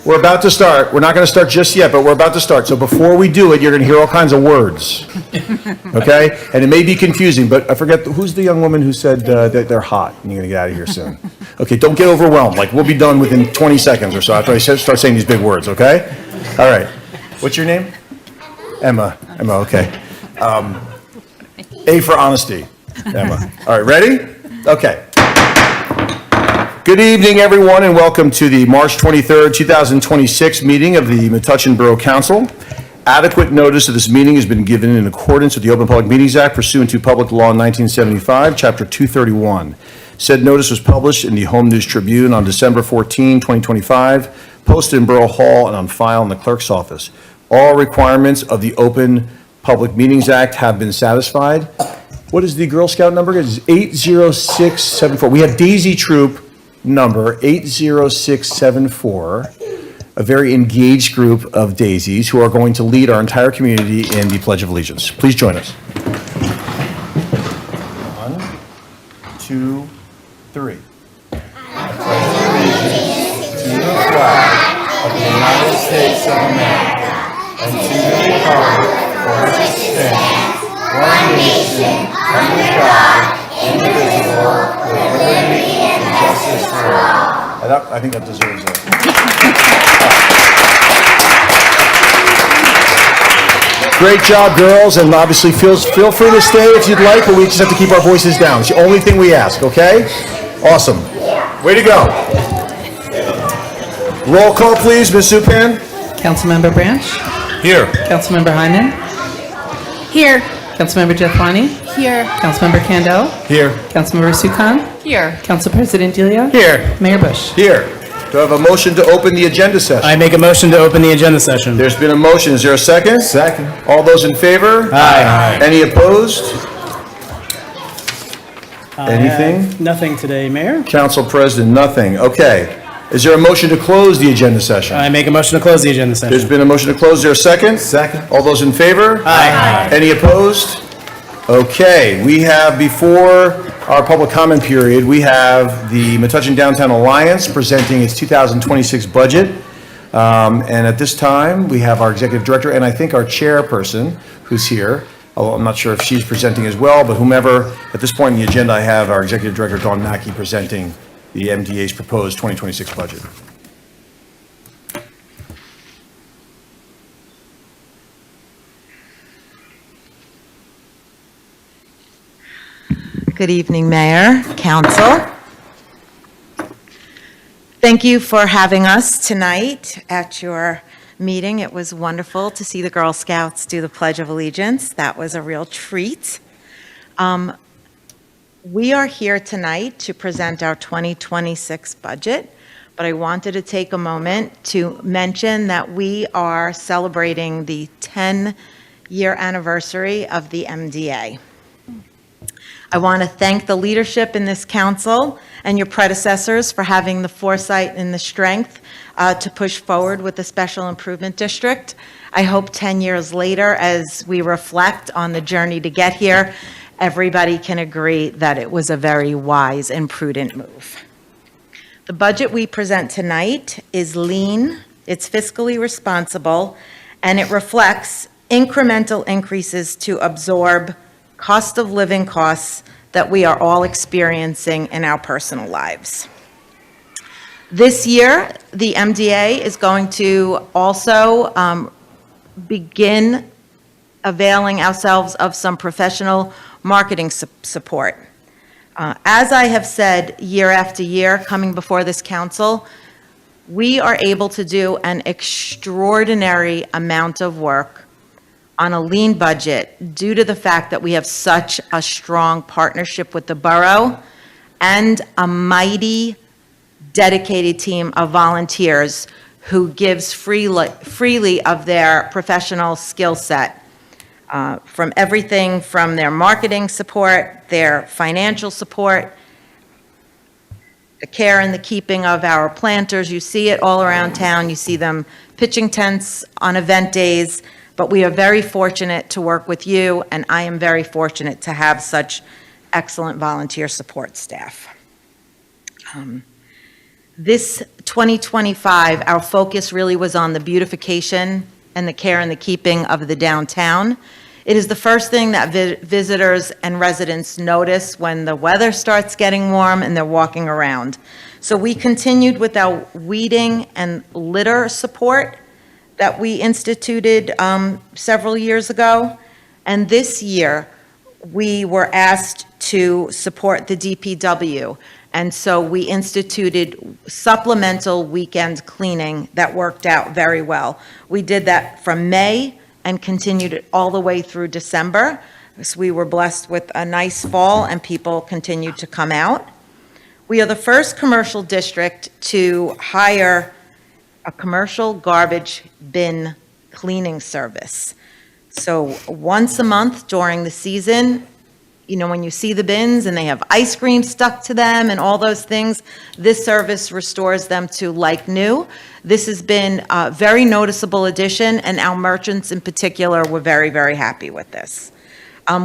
We're about to start. We're not going to start just yet, but we're about to start. So before we do it, you're going to hear all kinds of words. Okay? And it may be confusing, but I forget, who's the young woman who said that they're hot and you're going to get out of here soon? Okay, don't get overwhelmed. Like, we'll be done within 20 seconds or so after I start saying these big words, okay? All right. What's your name? Emma. Emma, okay. A for honesty. Emma. All right, ready? Okay. Good evening, everyone, and welcome to the March 23rd, 2026 meeting of the Metuchen Borough Council. Adequate notice of this meeting has been given in accordance with the Open Public Meetings Act pursuant to Public Law 1975, Chapter 231. Said notice was published in the Home News Tribune on December 14, 2025, posted in Borough Hall and on file in the clerk's office. All requirements of the Open Public Meetings Act have been satisfied. What is the Girl Scout number? It's 80674. We have Daisy Troop number 80674, a very engaged group of daisies who are going to lead our entire community in the Pledge of Allegiance. Please join us. 1, 2, 3. I pledge allegiance to the flag of the United States of America and to the republic for which it stands, one nation, under God, indivisible, with liberty and justice for all. I think that deserves it. Great job, girls, and obviously feel free to stay if you'd like, but we just have to keep our voices down. It's the only thing we ask, okay? Awesome. Way to go. Roll call, please, Ms. Zupan. Councilmember Branch? Here. Councilmember Hyman? Here. Councilmember Jeffwani? Here. Councilmember Kandel? Here. Councilmember Sukan? Here. Council President Delia? Here. Mayor Bush? Here. Do I have a motion to open the agenda session? I make a motion to open the agenda session. There's been a motion. Is there a second? Second. All those in favor? Aye. Any opposed? Anything? Nothing today, Mayor. Council President, nothing. Okay. Is there a motion to close the agenda session? I make a motion to close the agenda session. There's been a motion to close. Is there a second? Second. All those in favor? Aye. Any opposed? Okay. We have, before our public comment period, we have the Metuchen Downtown Alliance presenting its 2026 budget. And at this time, we have our executive director and I think our chairperson who's here. Although I'm not sure if she's presenting as well, but whomever, at this point in the agenda, I have our executive director, Dawn Mackey, presenting the MDA's proposed 2026 budget. Good evening, Mayor, Council. Thank you for having us tonight at your meeting. It was wonderful to see the Girl Scouts do the Pledge of Allegiance. That was a real treat. We are here tonight to present our 2026 budget, but I wanted to take a moment to mention that we are celebrating the 10-year anniversary of the MDA. I want to thank the leadership in this council and your predecessors for having the foresight and the strength to push forward with the Special Improvement District. I hope 10 years later, as we reflect on the journey to get here, everybody can agree that it was a very wise and prudent move. The budget we present tonight is lean, it's fiscally responsible, and it reflects incremental increases to absorb cost of living costs that we are all experiencing in our personal lives. This year, the MDA is going to also begin availing ourselves of some professional marketing support. As I have said year after year, coming before this council, we are able to do an extraordinary amount of work on a lean budget due to the fact that we have such a strong partnership with the borough and a mighty, dedicated team of volunteers who gives freely of their professional skill set, from everything from their marketing support, their financial support, the care and the keeping of our planters. You see it all around town. You see them pitching tents on event days. But we are very fortunate to work with you, and I am very fortunate to have such excellent volunteer support staff. This 2025, our focus really was on the beautification and the care and the keeping of the downtown. It is the first thing that visitors and residents notice when the weather starts getting warm and they're walking around. So we continued with our weeding and litter support that we instituted several years ago. And this year, we were asked to support the DPW. And so we instituted supplemental weekend cleaning that worked out very well. We did that from May and continued it all the way through December. So we were blessed with a nice fall and people continued to come out. We are the first commercial district to hire a commercial garbage bin cleaning service. So once a month during the season, you know, when you see the bins and they have ice cream stuck to them and all those things, this service restores them to like new. This has been a very noticeable addition, and our merchants in particular were very, very happy with this.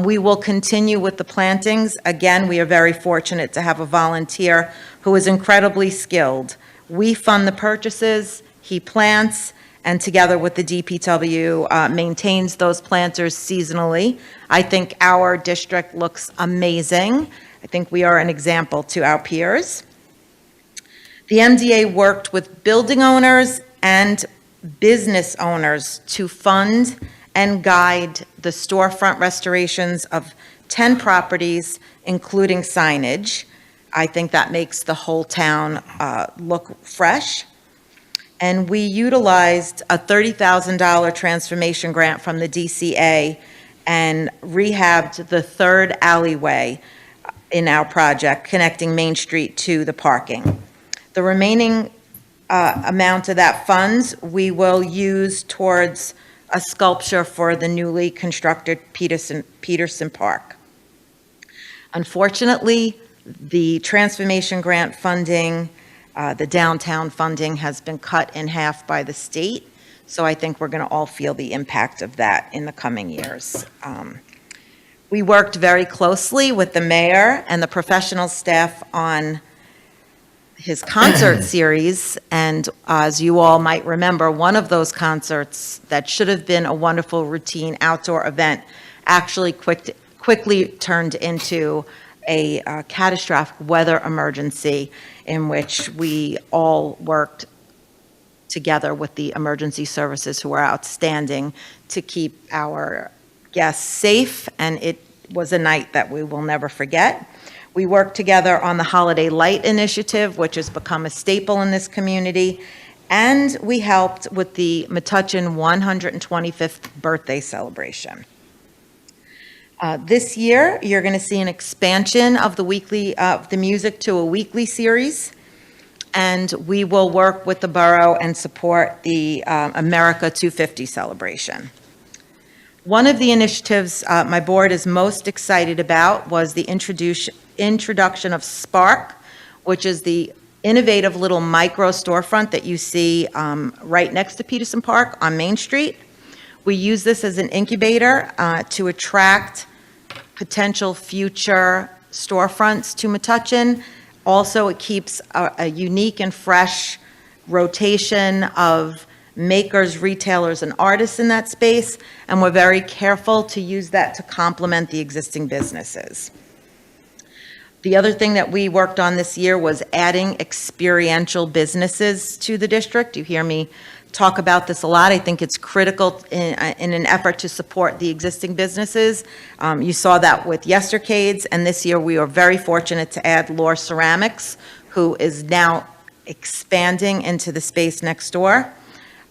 We will continue with the plantings. Again, we are very fortunate to have a volunteer who is incredibly skilled. We fund the purchases, he plants, and together with the DPW, maintains those planters seasonally. I think our district looks amazing. I think we are an example to our peers. The MDA worked with building owners and business owners to fund and guide the storefront restorations of 10 properties, including signage. I think that makes the whole town look fresh. And we utilized a $30,000 transformation grant from the DCA and rehabbed the third alleyway in our project, connecting Main Street to the parking. The remaining amount of that funds we will use towards a sculpture for the newly constructed Peterson Park. Unfortunately, the transformation grant funding, the downtown funding has been cut in half by the state, so I think we're going to all feel the impact of that in the coming years. We worked very closely with the mayor and the professional staff on his concert series, and as you all might remember, one of those concerts that should have been a wonderful routine outdoor event actually quickly turned into a catastrophic weather emergency in which we all worked together with the emergency services who were outstanding to keep our guests safe, and it was a night that we will never forget. We worked together on the Holiday Light Initiative, which has become a staple in this community, and we helped with the Metuchen 125th birthday celebration. This year, you're going to see an expansion of the music to a weekly series, and we will work with the borough and support the America 250 celebration. One of the initiatives my board is most excited about was the introduction of Spark, which is the innovative little micro storefront that you see right next to Peterson Park on Main Street. We use this as an incubator to attract potential future storefronts to Metuchen. Also, it keeps a unique and fresh rotation of makers, retailers, and artists in that space, and we're very careful to use that to complement the existing businesses. The other thing that we worked on this year was adding experiential businesses to the district. You hear me talk about this a lot. I think it's critical in an effort to support the existing businesses. You saw that with Yestercades, and this year we are very fortunate to add Lore Ceramics, who is now expanding into the space next door.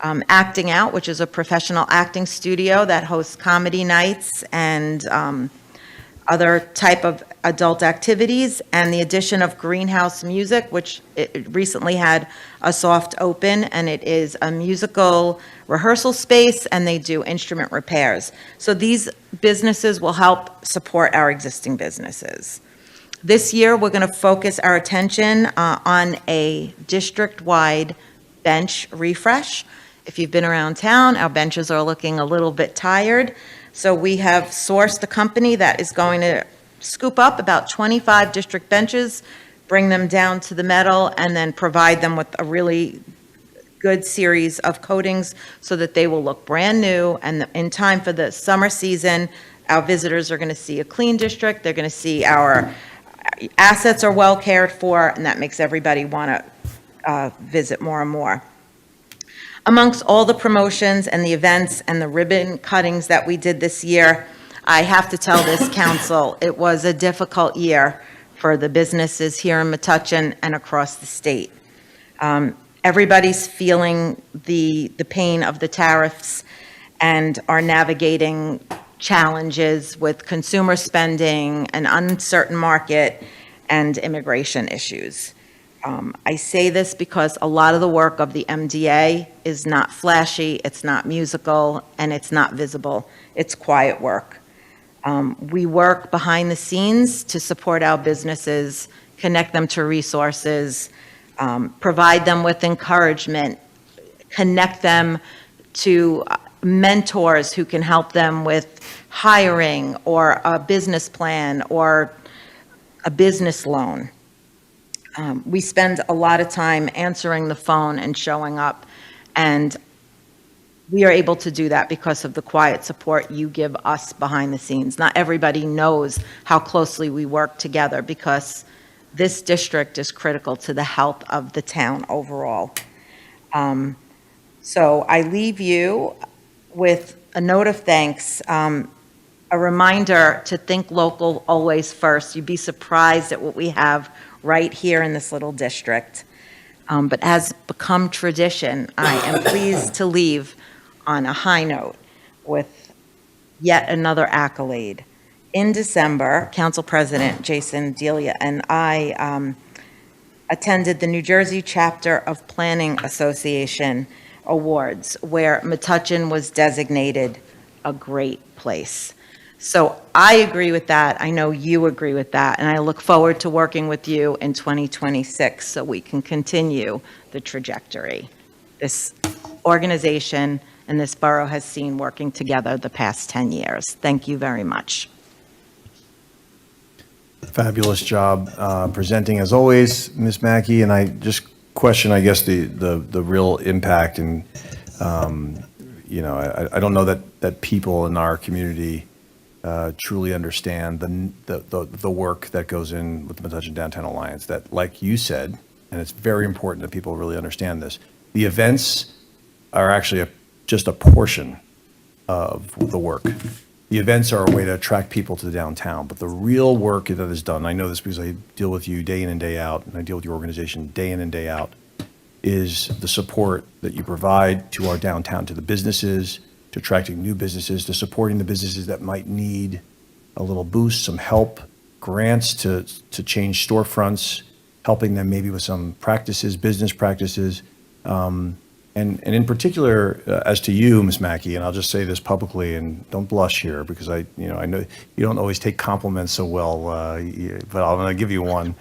Acting Out, which is a professional acting studio that hosts comedy nights and other type of adult activities, and the addition of Greenhouse Music, which it recently had a soft open, and it is a musical rehearsal space, and they do instrument repairs. So these businesses will help support our existing businesses. This year, we're going to focus our attention on a district-wide bench refresh. If you've been around town, our benches are looking a little bit tired. So we have sourced a company that is going to scoop up about 25 district benches, bring them down to the metal, and then provide them with a really good series of coatings so that they will look brand new. And in time for the summer season, our visitors are going to see a clean district. They're going to see our assets are well cared for, and that makes everybody want to visit more and more. Amongst all the promotions and the events and the ribbon cuttings that we did this year, I have to tell this council, it was a difficult year for the businesses here in Metuchen and across the state. Everybody's feeling the pain of the tariffs and are navigating challenges with consumer spending, an uncertain market, and immigration issues. I say this because a lot of the work of the MDA is not flashy, it's not musical, and it's not visible. It's quiet work. We work behind the scenes to support our businesses, connect them to resources, provide them with encouragement, connect them to mentors who can help them with hiring or a business plan or a business loan. We spend a lot of time answering the phone and showing up, and we are able to do that because of the quiet support you give us behind the scenes. Not everybody knows how closely we work together because this district is critical to the health of the town overall. So I leave you with a note of thanks, a reminder to think local always first. You'd be surprised at what we have right here in this little district. But as become tradition, I am pleased to leave on a high note with yet another accolade. In December, Council President Jason Delia and I attended the New Jersey Chapter of Planning Association Awards, where Metuchen was designated a great place. So I agree with that. I know you agree with that, and I look forward to working with you in 2026 so we can continue the trajectory this organization and this borough has seen working together the past 10 years. Thank you very much. Fabulous job presenting as always, Ms. Mackey, and I just question, I guess, the real impact, and I don't know that people in our community truly understand the work that goes in with the Metuchen Downtown Alliance. That, like you said, and it's very important that people really understand this, the events are actually just a portion of the work. The events are a way to attract people to the downtown, but the real work that is done, I know this because I deal with you day in and day out, and I deal with your organization day in and day out, is the support that you provide to our downtown, to the businesses, to attracting new businesses, to supporting the businesses that might need a little boost, some help, grants to change storefronts, helping them maybe with some practices, business practices. And in particular, as to you, Ms. Mackey, and I'll just say this publicly, and don't blush here because I know you don't always take compliments so well, but I'm going to give you one.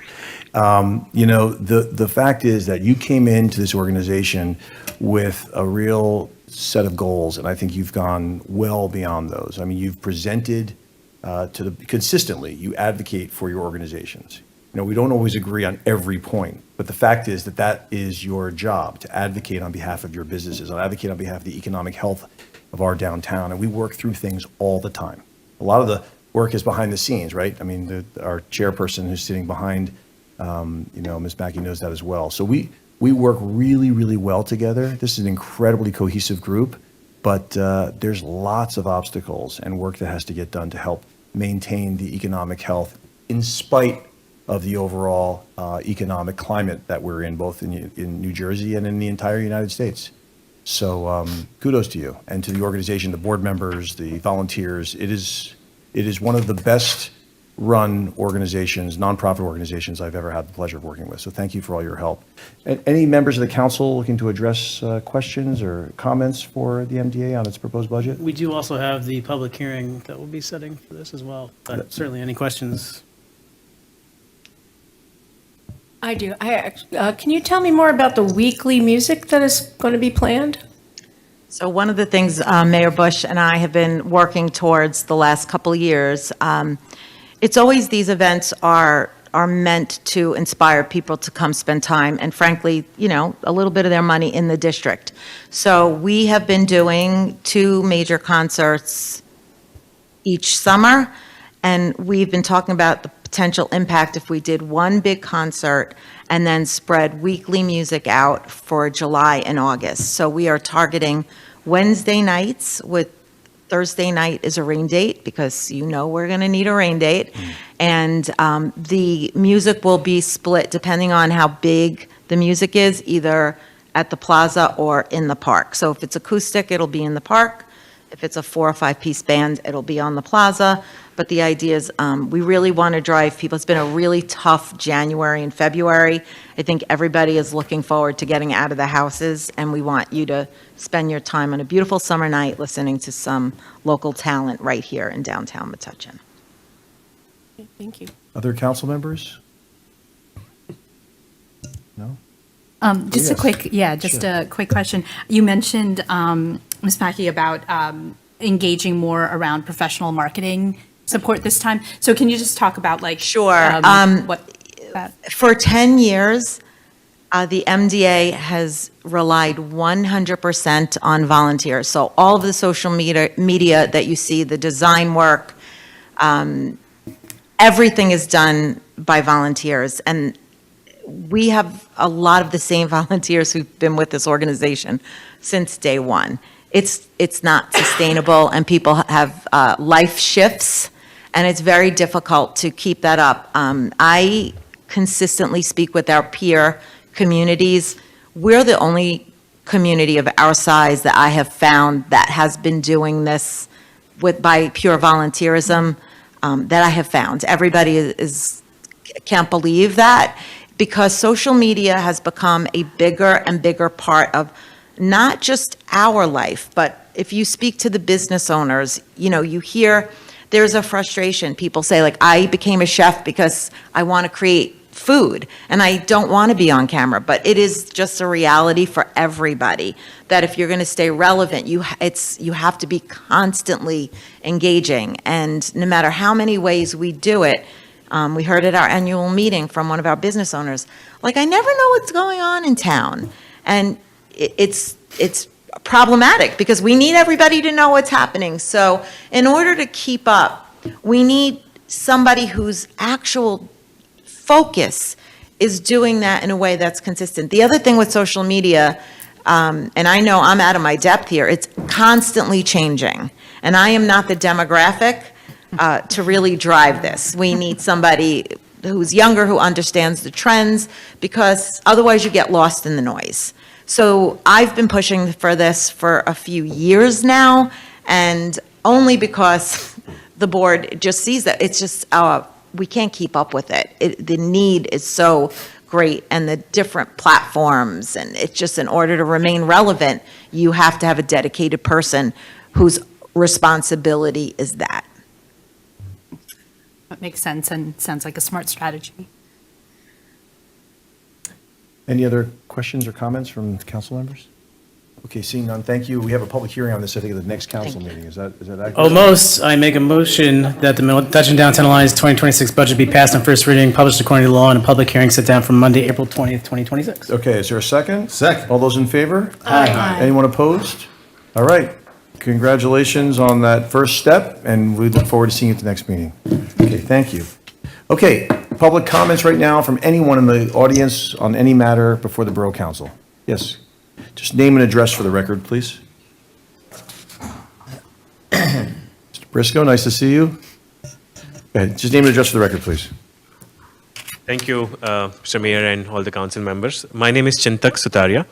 The fact is that you came into this organization with a real set of goals, and I think you've gone well beyond those. I mean, you've presented consistently, you advocate for your organizations. We don't always agree on every point, but the fact is that is your job, to advocate on behalf of your businesses, and advocate on behalf of the economic health of our downtown, and we work through things all the time. A lot of the work is behind the scenes, right? I mean, our chairperson who's sitting behind, Ms. Mackey knows that as well. So we work really, really well together. This is an incredibly cohesive group, but there's lots of obstacles and work that has to get done to help maintain the economic health in spite of the overall economic climate that we're in, both in New Jersey and in the entire United States. So kudos to you and to the organization, the board members, the volunteers. It is one of the best run organizations, nonprofit organizations I've ever had the pleasure of working with. So thank you for all your help. Any members of the council looking to address questions or comments for the MDA on its proposed budget? We do also have the public hearing that we'll be setting for this as well. But certainly any questions? I do. Can you tell me more about the weekly music that is going to be planned? So one of the things Mayor Bush and I have been working towards the last couple of years, it's always these events are are meant to inspire people to come spend time and frankly, a little bit of their money in the district. So we have been doing 2 major concerts each summer, and we've been talking about the potential impact if we did one big concert and then spread weekly music out for July and August. So we are targeting Wednesday nights with Thursday night is a rain date because we're going to need a rain date. And the music will be split depending on how big the music is, either at the plaza or in the park. So if it's acoustic, it'll be in the park. If it's a 4 or 5 piece band, it'll be on the plaza. But the idea is we really want to drive people. It's been a really tough January and February. I think everybody is looking forward to getting out of the houses, and we want you to spend your time on a beautiful summer night listening to some local talent right here in downtown Metuchen. Thank you. Other council members? No? Just yes. a quick question. You mentioned, Ms. Mackey, about engaging more around professional marketing support this time. So can you just talk about Sure. What that? For 10 years, the MDA has relied 100% on volunteers. So all of the social media that you see, the design work, everything is done by volunteers. And we have a lot of the same volunteers who've been with this organization since day one. It's not sustainable, and people have life shifts, and it's very difficult to keep that up. I consistently speak with our peer communities. We're the only community of our size that I have found that has been doing this by pure volunteerism that I have found. Everybody can't believe that, because social media has become a bigger and bigger part of not just our life, but if you speak to the business owners, you hear there's a frustration. People say, I became a chef because I want to create food and I don't want to be on camera. But it is just a reality for everybody that if you're going to stay relevant, you have to be constantly engaging. And no matter how many ways we do it, we heard at our annual meeting from one of our business owners, I never know what's going on in town. And it's problematic because we need everybody to know what's happening. So in order to keep up, we need somebody whose actual focus is doing that in a way that's consistent. The other thing with social media, and I know I'm out of my depth here, it's constantly changing. And I am not the demographic to really drive this. We need somebody who's younger, who understands the trends, because otherwise you get lost in the noise. So I've been pushing for this for a few years now, and only because the board just sees that it's just, we can't keep up with it. The need is so great, and the different platforms, and it's just, in order to remain relevant, you have to have a dedicated person whose responsibility is that. That makes sense and sounds like a smart strategy. Any other questions or comments from council members? Okay, seeing none, thank you. We have a public hearing on this, I think, at the next council meeting. Is that accurate? Almost. I make a motion that the Metuchen Downtown Alliance 2026 budget be passed on first reading, published according to law, and a public hearing set down for Monday, April 20th, 2026. Okay, is there a second? Second. All those in favor? Aye. Anyone opposed? All right. Congratulations on that first step, and we look forward to seeing you at the next meeting. Okay, thank you. Okay, public comments right now from anyone in the audience on any matter before the Borough Council. Yes, just name and address for the record, please. Mr. Briscoe, nice to see you. Go ahead, just name and address for the record, please. Thank you, Mr. Mayor and all the council members. My name is Chintak Sutaria.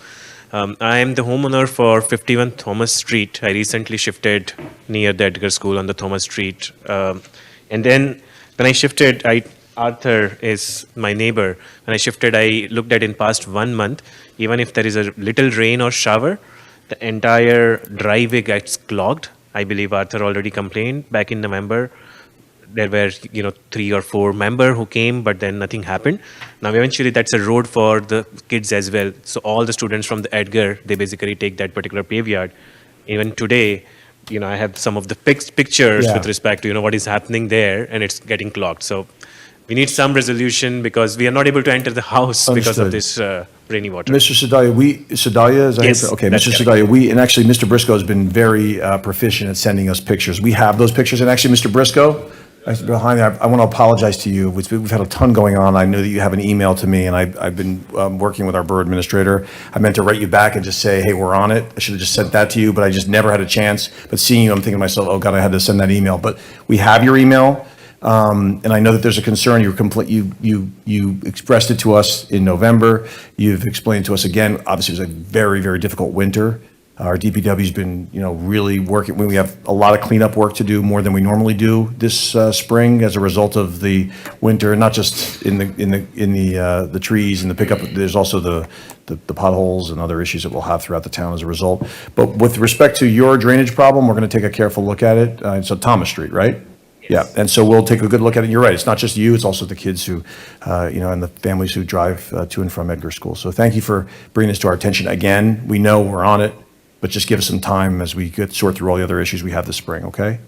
I am the homeowner for 51 Thomas Street. I recently shifted near the Edgar School on the Thomas Street. And then when I shifted, Arthur is my neighbor. When I shifted, I looked at in past 1 month, even if there is a little rain or shower, the entire driveway gets clogged. I believe Arthur already complained back in November. There were, 3 or 4 members who came, but then nothing happened. Now, eventually, that's a road for the kids as well. So all the students from the Edgar, they basically take that particular paveyard. Even today, I have some of the pictures Yeah. with respect to, what is happening there, and it's getting clogged. So we need some resolution because we are not able to enter the house because of Understood. this rainy water. Mr. Sedalia, is that Yes, it? Okay, that's Mr. correct. Sedalia, and actually, Mr. Briscoe has been very proficient at sending us pictures. We have those pictures, and actually, Mr. Briscoe, behind that, I want to apologize to you. We've had a ton going on. I know that you have an email to me, and I've been working with our borough administrator. I meant to write you back and just say, hey, we're on it. I should have just sent that to you, but I just never had a chance. But seeing you, I'm thinking to myself, oh, God, I had to send that email. But we have your email. And I know that there's a concern. You expressed it to us in November. You've explained to us again. Obviously, it was a very, very difficult winter. Our DPW's been, really working. We have a lot of cleanup work to do, more than we normally do this spring as a result of the winter. Not just in the trees and the pickup. There's also the potholes and other issues that we'll have throughout the town as a result. But with respect to your drainage problem, we're going to take a careful look at it. It's on Thomas Street, right? Yeah, and so we'll take a good look at it. You're right, it's not just you, it's also the kids who, and the families who drive to and from Edgar School. So thank you for bringing this to our attention again. We know we're on it, but just give us some time as we sort through all the other issues we have this spring, okay?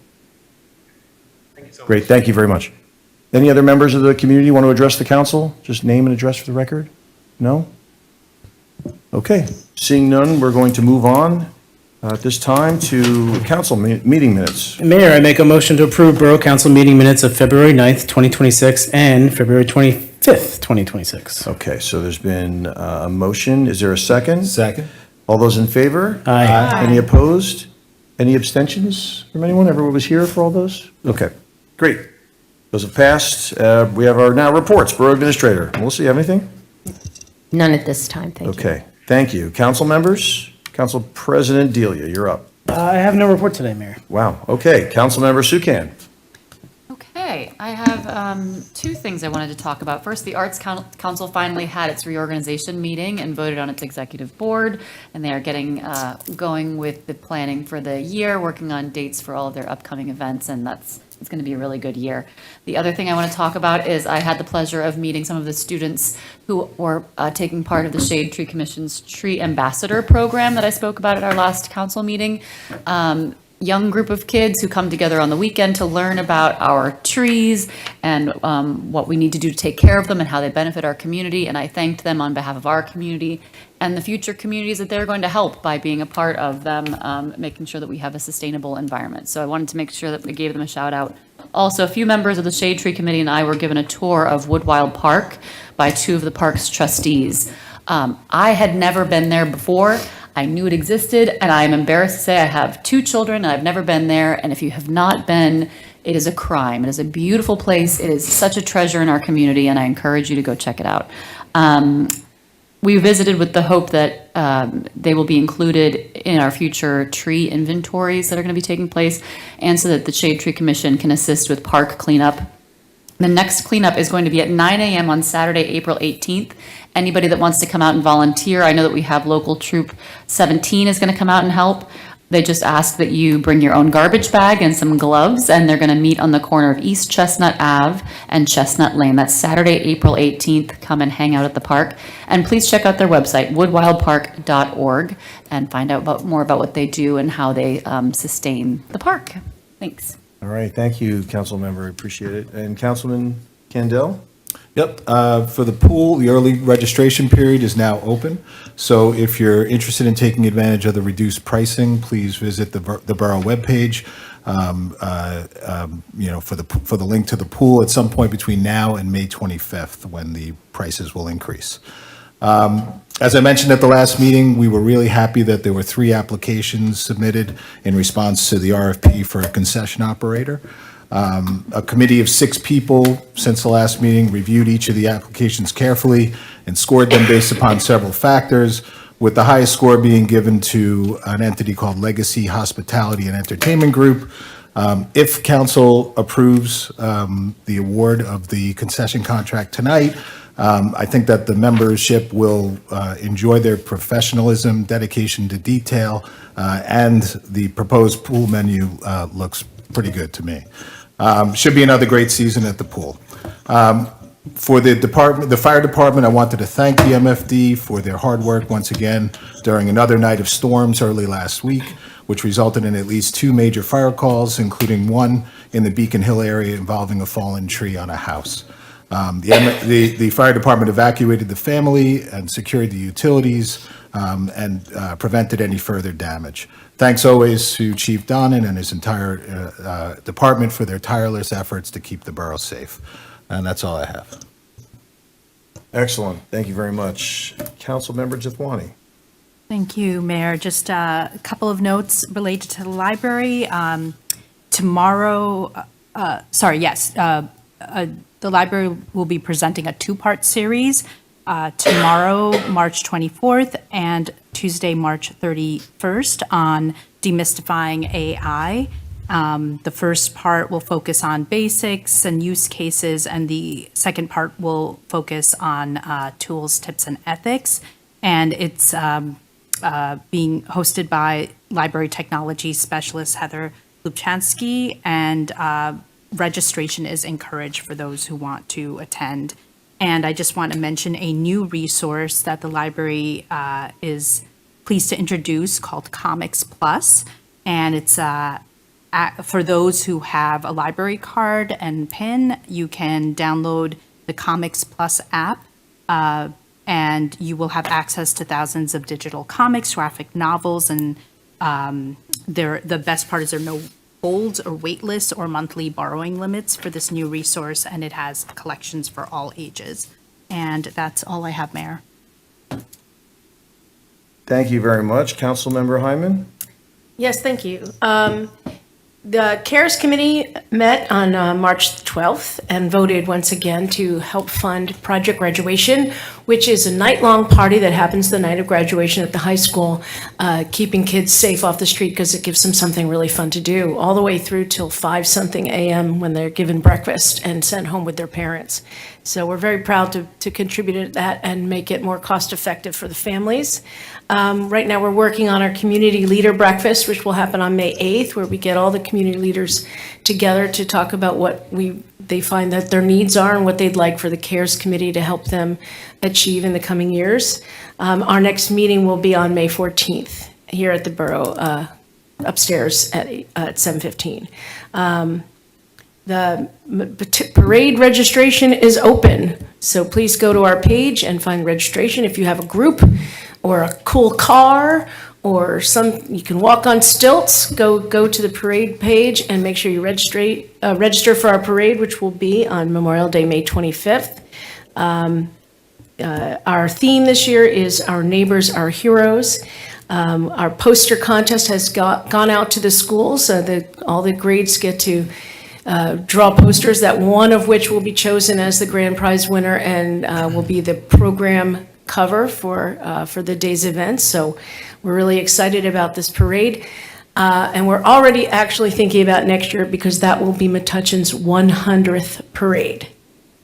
Great, thank you very much. Any other members of the community want to address the council? Just name and address for the record? No? Okay, seeing none, we're going to move on. At this time to council meeting minutes. Mayor, I make a motion to approve Borough Council meeting minutes of February 9th, 2026 and February 25th, 2026. Okay, so there's been a motion. Is there a second? Second. All those in favor? Aye. Any opposed? Any abstentions from anyone? Everyone was here for all those? Okay, great. Those have passed. We have our now reports. Borough Administrator. Melissa, you have anything? None at this time, thank you. Okay, thank you. Council members? Council President Delia, you're up. I have no report today, Mayor. Wow, okay. Councilmember Sukan. Okay, I have two things I wanted to talk about. First, the Arts Council finally had its reorganization meeting and voted on its executive board, and they are getting going with the planning for the year, working on dates for all of their upcoming events, and it's going to be a really good year. The other thing I want to talk about is I had the pleasure of meeting some of the students who were taking part of the Shade Tree Commission's Tree Ambassador program that I spoke about at our last council meeting. Young group of kids who come together on the weekend to learn about our trees and what we need to do to take care of them and how they benefit our community. And I thanked them on behalf of our community and the future communities that they're going to help by being a part of them, making sure that we have a sustainable environment. So I wanted to make sure that we gave them a shout out. Also, a few members of the Shade Tree Committee and I were given a tour of Woodwild Park by two of the park's trustees. I had never been there before. I knew it existed, and I'm embarrassed to say I have two children, and I've never been there, and if you have not been, it is a crime. It is a beautiful place. It is such a treasure in our community, and I encourage you to go check it out. We visited with the hope that they will be included in our future tree inventories that are going to be taking place, and so that the Shade Tree Commission can assist with park cleanup. The next cleanup is going to be at 9 a.m. on Saturday, April 18th. Anybody that wants to come out and volunteer, I know that we have local troop 17 is going to come out and help. They just ask that you bring your own garbage bag and some gloves, and they're going to meet on the corner of East Chestnut Ave and Chestnut Lane. That's Saturday, April 18th. Come and hang out at the park. And please check out their website, woodwildpark.org, and find out more about what they do and how they sustain the park. Thanks. All right, thank you, council member, appreciate it. And Councilman Candell? Yep, for the pool, the early registration period is now open. So if you're interested in taking advantage of the reduced pricing, please visit the Borough webpage, for the link to the pool at some point between now and May 25th, when the prices will increase. As I mentioned at the last meeting, we were really happy that there were 3 applications submitted in response to the RFP for a concession operator. A committee of 6 people since the last meeting reviewed each of the applications carefully and scored them based upon several factors, with the highest score being given to an entity called Legacy Hospitality and Entertainment Group. If council approves the award of the concession contract tonight, I think that the membership will enjoy their professionalism, dedication to detail, and the proposed pool menu looks pretty good to me. Should be another great season at the pool. For the fire department, I wanted to thank the MFD for their hard work once again during another night of storms early last week, which resulted in at least 2 major fire calls, including one in the Beacon Hill area involving a fallen tree on a house. The fire department evacuated the family and secured the utilities and prevented any further damage. Thanks always to Chief Donnan and his entire department for their tireless efforts to keep the borough safe. And that's all I have. Excellent. Thank you very much. Councilmember Jithwani. Thank you, Mayor. Just a couple of notes related to the library. Tomorrow, the library will be presenting a two-part series tomorrow, March 24th, and Tuesday, March 31st, on demystifying AI. The first part will focus on basics and use cases, and the second part will focus on tools, tips, and ethics. And it's being hosted by library technology specialist Heather Lubchansky, and registration is encouraged for those who want to attend. And I just want to mention a new resource that the library is pleased to introduce called Comics Plus. And it's for those who have a library card and PIN, you can download the Comics Plus app, and you will have access to thousands of digital comics, graphic novels, and the best part is there are no holds or wait lists or monthly borrowing limits for this new resource, and it has collections for all ages. And that's all I have, Mayor. Thank you very much. Councilmember Hyman? Yes, thank you. The CARES Committee met on March 12th and voted once again to help fund Project Graduation, which is a night-long party that happens the night of graduation at the high school, keeping kids safe off the street because it gives them something really fun to do, all the way through till 5-something a.m. when they're given breakfast and sent home with their parents. So we're very proud to contribute to that and make it more cost-effective for the families. Right now, we're working on our community leader breakfast, which will happen on May 8th, where we get all the community leaders together to talk about what they find that their needs are and what they'd like for the CARES Committee to help them achieve in the coming years. Our next meeting will be on May 14th here at the Borough, upstairs at 7:15. The parade registration is open, so please go to our page and find registration. If you have a group or a cool car or you can walk on stilts, go to the parade page and make sure you register for our parade, which will be on Memorial Day, May 25th. Our theme this year is Our Neighbors, Our Heroes. Our poster contest has gone out to the schools, so that all the grades get to draw posters, that one of which will be chosen as the grand prize winner and will be the program cover for the day's events. So we're really excited about this parade. And we're already actually thinking about next year because that will be Metuchen's 100th parade.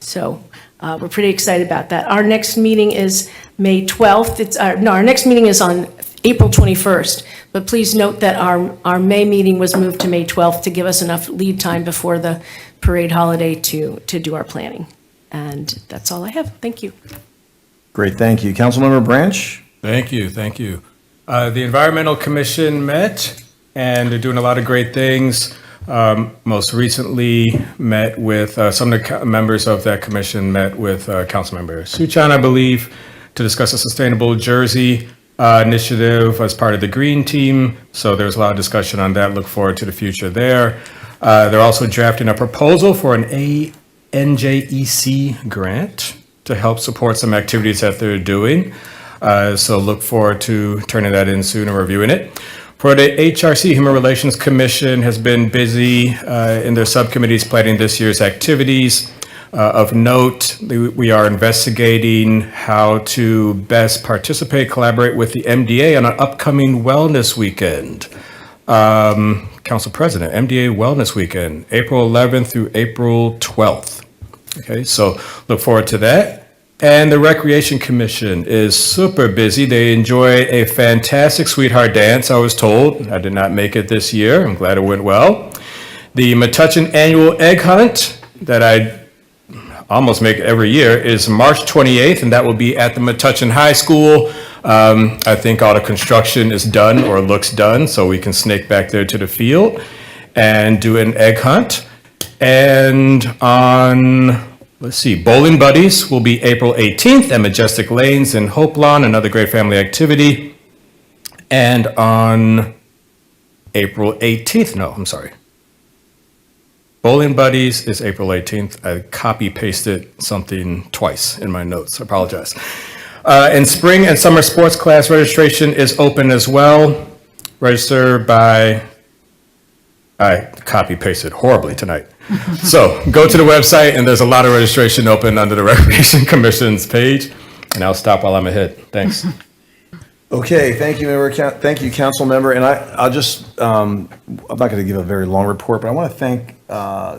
So we're pretty excited about that. Our next meeting is May 12th. Our next meeting is on April 21st. But please note that our May meeting was moved to May 12th to give us enough lead time before the parade holiday to do our planning. And that's all I have. Thank you. Great, thank you. Councilmember Branch? Thank you, thank you. The Environmental Commission met, and they're doing a lot of great things. Most recently met with, some of the members of that commission met with Councilmember Metuchen, I believe, to discuss a sustainable Jersey initiative as part of the Green Team. So there's a lot of discussion on that. Look forward to the future there. They're also drafting a proposal for an NJEC grant to help support some activities that they're doing. So look forward to turning that in soon and reviewing it. For the HRC, Human Relations Commission has been busy in their subcommittees planning this year's activities. Of note, we are investigating how to best participate, collaborate with the MDA on an upcoming wellness weekend. Council President, MDA Wellness Weekend, April 11th through April 12th. Okay, so look forward to that. And the Recreation Commission is super busy. They enjoyed a fantastic Sweetheart Dance, I was told. I did not make it this year. I'm glad it went well. The Metuchen Annual Egg Hunt that I almost make every year is March 28th, and that will be at the Metuchen High School. I think all the construction is done or looks done, so we can snake back there to the field and do an egg hunt. And on let's see, Bowling Buddies will be April 18th at Majestic Lanes in Hope Lawn, another great family activity. And on April 18th, no, I'm sorry. Bowling Buddies is April 18th. I copy pasted something twice in my notes. I apologize. And spring and summer sports class registration is open as well. Register by, I copy pasted horribly tonight. So go to the website and there's a lot of registration open under the Recreation Commission's page. And I'll stop while I'm ahead. Thanks. Okay, thank you, thank you, council member, and I'll just, I'm not going to give a very long report, but I want to thank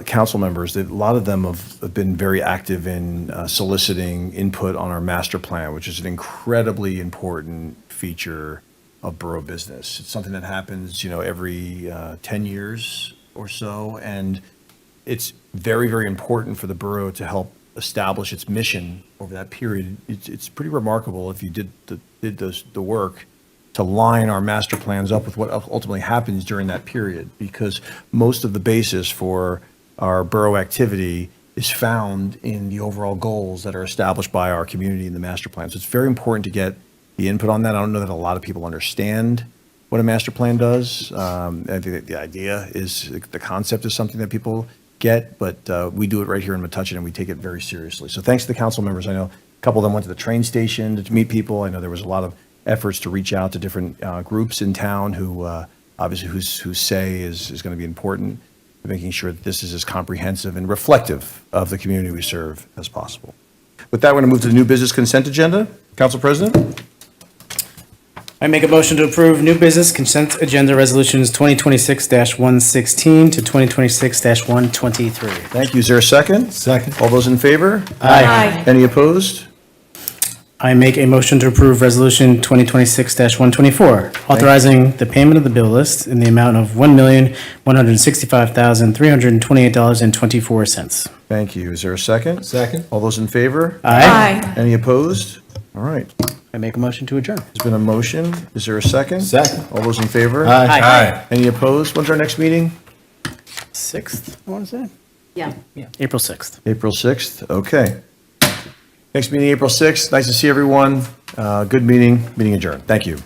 council members. A lot of them have been very active in soliciting input on our master plan, which is an incredibly important feature of borough business. It's something that happens, every 10 years or so, and it's very, very important for the borough to help establish its mission over that period. It's pretty remarkable if you did the work to line our master plans up with what ultimately happens during that period, because most of the basis for our borough activity is found in the overall goals that are established by our community in the master plan. So it's very important to get the input on that. I don't know that a lot of people understand what a master plan does. I think that the idea is, the concept is something that people get, but we do it right here in Metuchen and we take it very seriously. So thanks to the council members. I know a couple of them went to the train station to meet people. I know there was a lot of efforts to reach out to different groups in town who obviously whose say is going to be important, making sure that this is as comprehensive and reflective of the community we serve as possible. With that, we're going to move to the new business consent agenda. Council President? I make a motion to approve new business consent agenda resolutions 2026-116 to 2026-123. Thank you. Is there a second? Second. All those in favor? Aye. Any opposed? I make a motion to approve resolution 2026-124, authorizing the payment of the bill list in the amount of $1,165,328.24. Thank you. Is there a second? Second. All those in favor? Aye. Any opposed? All right. I make a motion to adjourn. There's been a motion. Is there a second? Second. All those in favor? Aye. Any opposed? When's our next meeting? 6th, I want to say? Yeah. April 6th. April 6th. Okay. Next meeting, April 6th. Nice to see everyone. Good meeting. Meeting adjourned. Thank you.